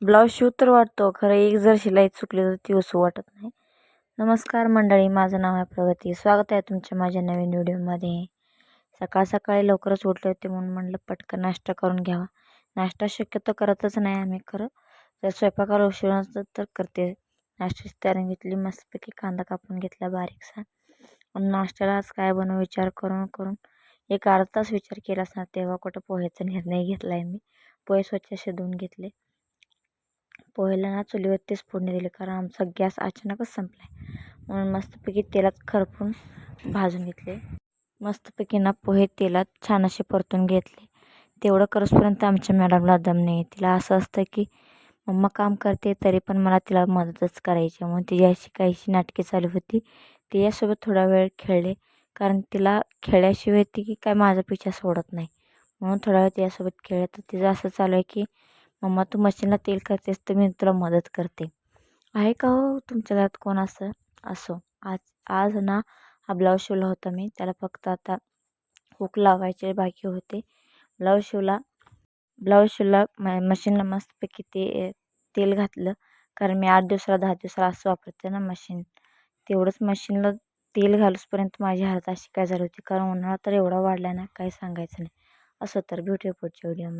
Blouse Shiv तर वाटतो, खरं एक जर शिलाई चुकली तर ती उसू वाटत नाही. नमस्कार मंडळी, माझं नाव आहे प्रगती. स्वागत आहे तुमच्या माझ्या नवीन व्हिडिओमध्ये. सकाळ सकाळी लवकरच उठले होते म्हणून म्हटलं पटकन नाश्ता करून घ्यावा. नाश्ता शक्यतो करतच नाही आम्ही, खरं जर स्वयंपाकाला उशीर नसतं तर करते. नाश्त्याची तयारी घेतली, मस्तपैकी कांदा कापून घेतला बारीकसा. आणि नाश्त्याला आज काय बनवू विचार करून करून एक अर्धा तास विचार केला असणार, तेव्हा कुठं पोह्याचा निर्णय घेतला आहे मी. पोहे स्वच्छ असे धुवून घेतले. पोह्याला ना चुलीवरतीच फोडणी दिली, कारण आमचा गॅस अचानकच संपला आहे. म्हणून मस्तपैकी तेलात खरपून भाजून घेतले. मस्तपैकी ना पोहे तेलात छान असे परतून घेतले. तेवढं करूसपर्यंत आमच्या मॅडमला दम नाही. तिला असं असतं की मम्मा काम करते तरी पण मला तिला मदतच करायची. म्हणून तिची अशी काहीशी नाटके चालू होती. तिच्यासोबत थोडा वेळ खेळले, कारण तिला खेळल्याशिवाय ती की काय माझा पिछा सोडत नाही. म्हणून थोडा वेळ तिच्यासोबत खेळले. तर तिचं असं चालू आहे की मम्मा तू मशीनला तेल करतेस तर मी तुला मदत करते. आहे का हो तुमच्या घरात कोण असं? असो, आज आज ना हा ब्लाऊज शिवला होता मी. त्याला फक्त आता हुक लावायचे बाकी होते. ब्लाऊज शिवला मशीनला मस्तपैकी तेल घातलं, कारण मी 8 दिवसाला 10 दिवसाला असं वापरते ना मशीन. तेवढंच मशीनला तेल घालूसपर्यंत माझी हालत अशी काय झाली होती, कारण उन्हाळा तर एवढा वाढला ना काही सांगायचं नाही. असं तर भेटूया पुढच्या व्हिडिओमध्ये.